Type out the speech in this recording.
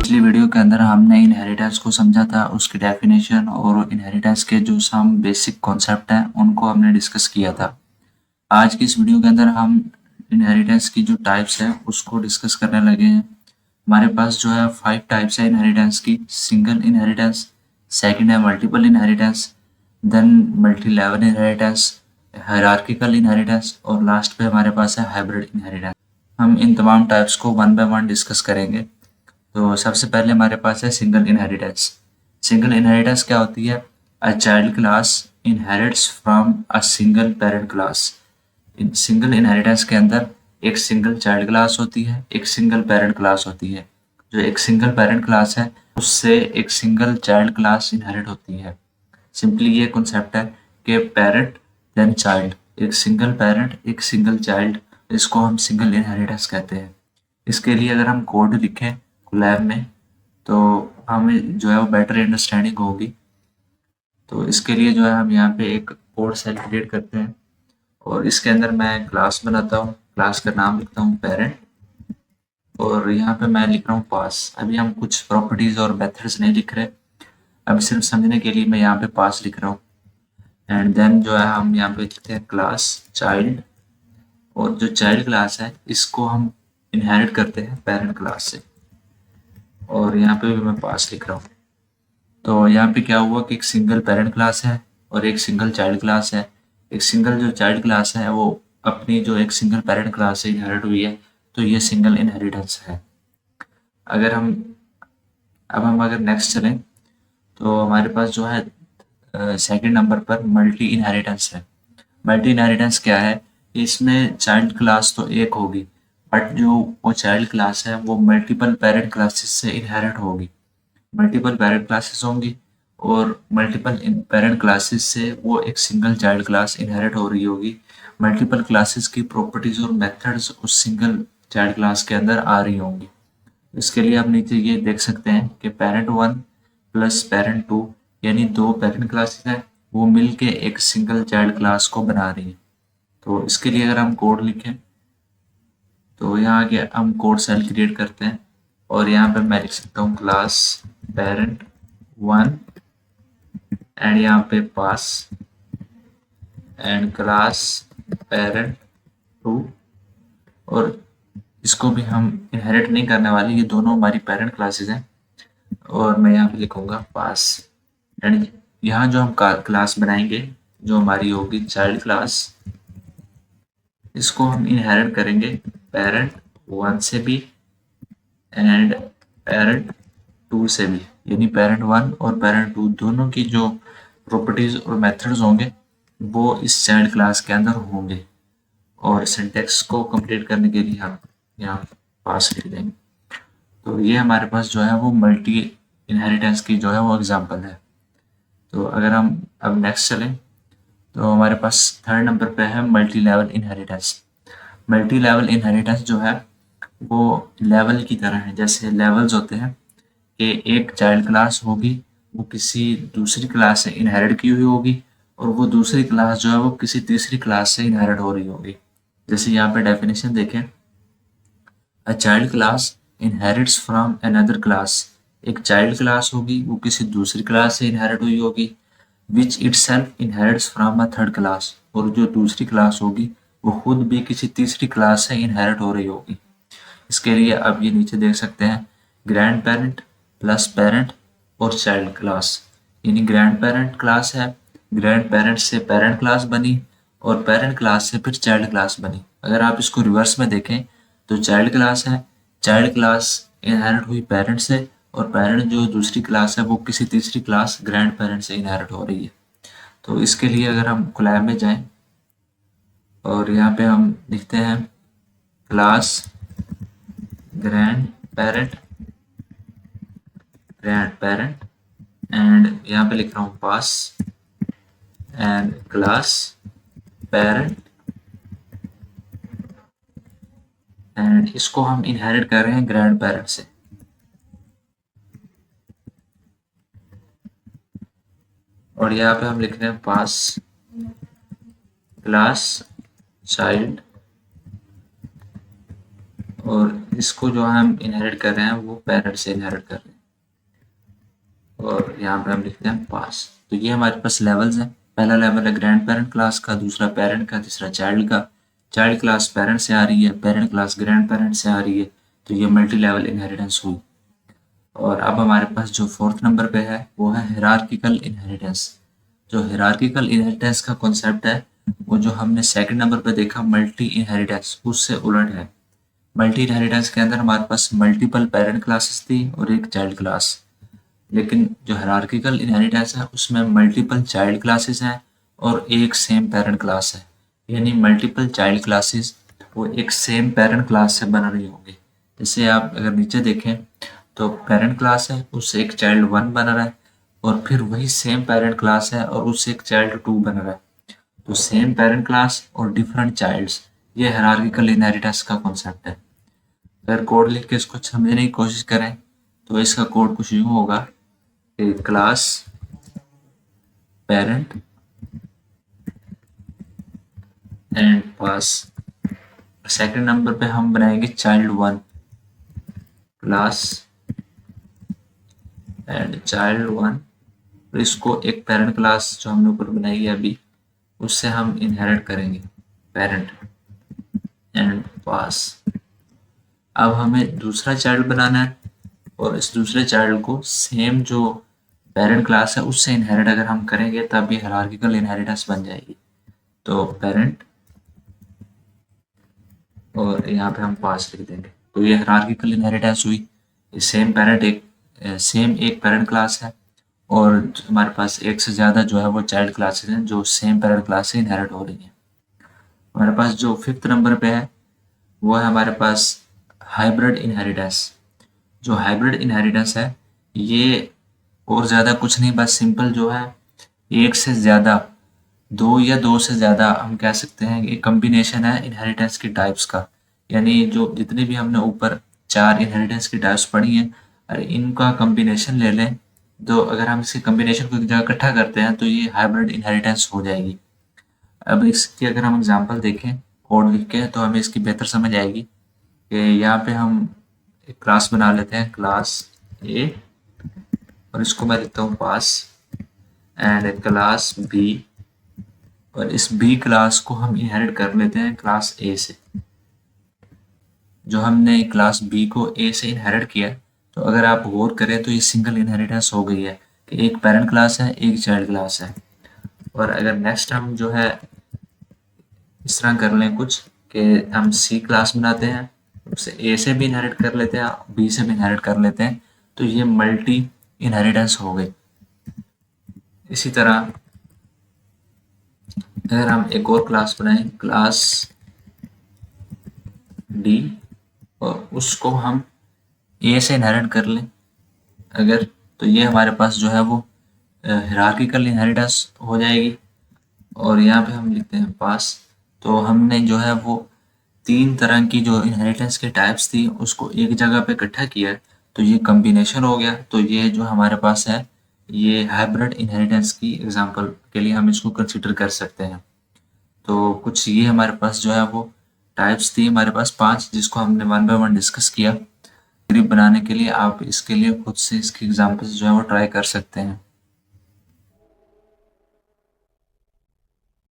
पिछली वीडियो के अंदर हमने इनहेरिटेंस को समझा था, उसकी डेफिनेशन और इनहेरिटेंस के जो सम बेसिक कॉन्सेप्ट हैं उनको हमने डिस्कस किया था। आज की इस वीडियो के अंदर हम इनहेरिटेंस की जो टाइप्स हैं उसको डिस्कस करने लगे हैं। हमारे पास जो है 5 टाइप्स है इनहेरिटेंस की। सिंगल इनहेरिटेंस, सेकंड है multiple inheritance, then multi level inheritance, hierarchical inheritance और लास्ट पे हमारे पास है हाइब्रिड इनहेरिटेंस। हम इन तमाम टाइप्स को वन बाय वन डिस्कस करेंगे। तो सबसे पहले हमारे पास है सिंगल इनहेरिटेंस। सिंगल इनहेरिटेंस क्या होती है? अ child class inherits from a single parent class. Single inheritance के अंदर एक सिंगल चाइल्ड क्लास होती है, एक सिंगल पेरेंट क्लास होती है। जो एक सिंगल पेरेंट क्लास है उससे एक सिंगल चाइल्ड क्लास इनहेरिट होती है। सिंपली ये कॉन्सेप्ट है कि पेरेंट देन चाइल्ड, एक सिंगल पेरेंट एक सिंगल चाइल्ड, इसको हम सिंगल इनहेरिटेंस कहते हैं। इसके लिए अगर हम कोड लिखें लैब में तो हमें जो है वो बेटर अंडरस्टैंडिंग होगी। तो इसके लिए जो है हम यहाँ पे एक कोड सेल क्रिएट करते हैं और इसके अंदर मैं क्लास बनाता हूँ। क्लास का नाम लिखता हूँ पेरेंट और यहाँ पे मैं लिख रहा हूँ पास। अभी हम कुछ प्रॉपर्टीज और मेथड्स नहीं लिख रहे, अभी सिर्फ समझने के लिए मैं यहाँ पे पास लिख रहा हूँ। एंड देन जो है हम यहाँ पे लिखते हैं क्लास चाइल्ड, और जो चाइल्ड क्लास है इसको हम इनहेरिट करते हैं पेरेंट क्लास से, और यहाँ पे भी मैं पास लिख रहा हूँ। तो यहाँ पे क्या हुआ कि एक सिंगल पेरेंट क्लास है और एक सिंगल चाइल्ड क्लास है। एक सिंगल जो चाइल्ड क्लास है वो अपनी जो एक सिंगल पेरेंट क्लास से इनहेरिट हुई है, तो ये सिंगल इनहेरिटेंस है। अगर हम अगर नेक्स्ट चलें तो हमारे पास जो है सेकंड नंबर पर मल्टी इनहेरिटेंस है। मल्टी इनहेरिटेंस क्या है? इसमें चाइल्ड क्लास तो एक होगी, बट जो वो चाइल्ड क्लास है वो मल्टीपल पेरेंट क्लासेस से इनहेरिट होगी। मल्टीपल पेरेंट क्लासेस होंगी और मल्टीपल पेरेंट क्लासेस से वो एक सिंगल चाइल्ड क्लास इनहेरिट हो रही होगी। मल्टीपल क्लासेस की प्रॉपर्टीज और मेथड्स उस सिंगल चाइल्ड क्लास के अंदर आ रही होंगी। इसके लिए आप नीचे ये देख सकते हैं कि parent one plus parent two, यानी दो पेरेंट क्लासेस हैं, वो मिलके एक सिंगल चाइल्ड क्लास को बना रही है। तो इसके लिए अगर हम कोड लिखें तो यहाँ आगे हम कोड सेल क्रिएट करते हैं और यहाँ पे मैं लिख सकता हूँ क्लास पेरेंट वन एंड यहाँ पे पास एंड क्लास पेरेंट टू, और इसको भी हम इनहेरिट नहीं करने वाले, ये दोनों हमारी पेरेंट क्लासेस हैं, और मैं यहाँ पे लिखूंगा पास। एंड यहाँ जो हम क्लास बनाएंगे जो हमारी होगी चाइल्ड क्लास, इसको हम इनहेरिट करेंगे पेरेंट वन से भी एंड पेरेंट टू से भी, यानी पेरेंट वन और पेरेंट टू दोनों की जो प्रॉपर्टीज और मेथड्स होंगे वो इस चाइल्ड क्लास के अंदर होंगे। और सिंटेक्स को कंप्लीट करने के लिए हम यहाँ पास लिख देंगे। तो ये हमारे पास जो है वो मल्टी इनहेरिटेंस की जो है वो एग्जांपल है। तो अगर हम अब नेक्स्ट चलें तो हमारे पास थर्ड नंबर पे है multi level inheritance. Multi level inheritance जो है वो लेवल की तरह है, जैसे लेवल्स होते हैं कि एक चाइल्ड क्लास होगी वो किसी दूसरी क्लास से इनहेरिट की हुई होगी, और वो दूसरी क्लास जो है वो किसी तीसरी क्लास से इनहेरिट हो रही होगी। जैसे यहाँ पे डेफिनेशन देखें, a child class inherits from another class. एक चाइल्ड क्लास होगी वो किसी दूसरी क्लास से इनहेरिट हुई होगी, which itself inherits from a third class, और जो दूसरी क्लास होगी वो खुद भी किसी तीसरी क्लास से इनहेरिट हो रही होगी। इसके लिए आप ये नीचे देख सकते हैं ग्रैंड पेरेंट प्लस पेरेंट और चाइल्ड क्लास, यानी ग्रैंड पेरेंट क्लास है, ग्रैंड पेरेंट से पेरेंट क्लास बनी और पेरेंट क्लास से फिर चाइल्ड क्लास बनी। अगर आप इसको रिवर्स में देखें तो चाइल्ड क्लास है, चाइल्ड क्लास इनहेरिट हुई पेरेंट से, और पेरेंट जो दूसरी क्लास है वो किसी तीसरी क्लास ग्रैंड पेरेंट से इनहेरिट हो रही है। तो इसके लिए अगर हम कोलैब में जाएं और यहाँ पे हम लिखते हैं क्लास ग्रैंड पेरेंट एंड यहाँ पे लिख रहा हूँ पास एंड क्लास पेरेंट, एंड इसको हम इनहेरिट कर रहे हैं ग्रैंड पेरेंट से। और यहाँ पे हम लिख रहे हैं पास क्लास चाइल्ड, और इसको जो हम इनहेरिट कर रहे हैं वो पेरेंट से इनहेरिट कर रहे हैं, और यहाँ पे हम लिखते हैं पास। तो ये हमारे पास लेवल्स हैं। पहला लेवल है ग्रैंड पेरेंट क्लास का, दूसरा पेरेंट का, तीसरा चाइल्ड का। चाइल्ड क्लास पेरेंट से आ रही है, पेरेंट क्लास ग्रैंड पेरेंट से आ रही है, तो ये मल्टी लेवल इनहेरिटेंस हुई। और अब हमारे पास जो फोर्थ नंबर पे है वो है हिरार्किकल इनहेरिटेंस। जो हिरार्किकल इनहेरिटेंस का कॉन्सेप्ट है वो जो हमने सेकंड नंबर पे देखा मल्टी इनहेरिटेंस, उससे उलट है। मल्टी इनहेरिटेंस के अंदर हमारे पास मल्टीपल पेरेंट क्लासेस थी और एक चाइल्ड क्लास, लेकिन जो हायरार्किकल इनहेरिटेंस है उसमें मल्टीपल चाइल्ड क्लासेस हैं और एक सेम पेरेंट क्लास है। यानी मल्टीपल चाइल्ड क्लासेस वो एक सेम पेरेंट क्लास से बन रही होंगी। जैसे आप अगर नीचे देखें तो पेरेंट क्लास है, उससे एक चाइल्ड 1 बन रहा है, और फिर वही सेम पेरेंट क्लास है और उससे एक चाइल्ड 2 बन रहा है। तो सेम पेरेंट क्लास और डिफरेंट चाइल्ड्स, ये हायरार्किकल इनहेरिटेंस का कॉन्सेप्ट है। अगर कोड लिख के इसको समझने की कोशिश करें तो इसका कोड कुछ यूँ होगा कि class parent and pass. Second number पे हम बनाएंगे चाइल्ड 1, क्लास एंड चाइल्ड 1। तो इसको एक पेरेंट क्लास जो हमने ऊपर बनाई है अभी, उससे हम इनहेरिट करेंगे पेरेंट एंड पास। अब हमें दूसरा चाइल्ड बनाना है और इस दूसरे चाइल्ड को सेम जो पेरेंट क्लास है उससे इनहेरिट अगर हम करेंगे तब ये हायरार्किकल इनहेरिटेंस बन जाएगी। तो पेरेंट और यहाँ पे हम पास लिख देंगे, तो ये हायरार्किकल इनहेरिटेंस हुई। सेम पेरेंट एक पेरेंट क्लास है और हमारे पास एक से ज़्यादा जो है वो चाइल्ड क्लासेस हैं जो सेम पेरेंट क्लास से इनहेरिट हो रही हैं। हमारे पास जो फिफ्थ नंबर पे है वो है हमारे पास हाइब्रिड इनहेरिटेंस। जो हाइब्रिड इनहेरिटेंस है ये और ज़्यादा कुछ नहीं, बस सिंपल जो है एक से ज़्यादा, दो या दो से ज़्यादा हम कह सकते हैं कि कम्बिनेशन है इनहेरिटेंस की टाइप्स का। यानी जो जितने भी हमने ऊपर 4 इनहेरिटेंस की टाइप्स पढ़ी हैं, अरे इनका कम्बिनेशन ले लें, तो अगर हम इसके कम्बिनेशन को एक जगह इकट्ठा करते हैं तो ये हाइब्रिड इनहेरिटेंस हो जाएगी। अब इसकी अगर हम एग्जांपल देखें कोड लिख के तो हमें इसकी बेहतर समझ आएगी कि यहाँ पे हम एक क्लास बना लेते हैं, क्लास ए, और इसको मैं लिखता हूँ पास एंड क्लास बी, और इस बी क्लास को हम इनहेरिट कर लेते हैं क्लास ए से। जो हमने क्लास बी को ए से इनहेरिट किया, तो अगर आप गौर करें तो ये सिंगल इनहेरिटेंस हो गई है कि एक पेरेंट क्लास है एक चाइल्ड क्लास है। और अगर नेक्स्ट हम जो है इस तरह कर लें कुछ कि हम सी क्लास बनाते हैं, उसे ए से भी इनहेरिट कर लेते हैं बी से भी इनहेरिट कर लेते हैं, तो ये मल्टी इनहेरिटेंस हो गई। इसी तरह अगर हम एक और क्लास बनाएं क्लास डी और उसको हम ए से इनहेरिट कर लें अगर, तो ये हमारे पास जो है वो हायरार्किकल इनहेरिटेंस हो जाएगी। और यहाँ पे हम लिखते हैं पास। तो हमने जो है वो 3 तरह की जो इनहेरिटेंस की टाइप्स थी उसको एक जगह पे इकट्ठा किया, तो ये कम्बिनेशन हो गया। तो ये जो हमारे पास है ये हाइब्रिड इनहेरिटेंस की एग्जांपल के लिए हम इसको कंसिडर कर सकते हैं। तो कुछ ये हमारे पास जो है वो टाइप्स थी हमारे पास 5, जिसको हमने वन बाय वन डिस्कस किया। ग्रिप बनाने के लिए आप इसके लिए खुद से इसकी एग्जांपल्स जो है वो ट्राई कर सकते हैं।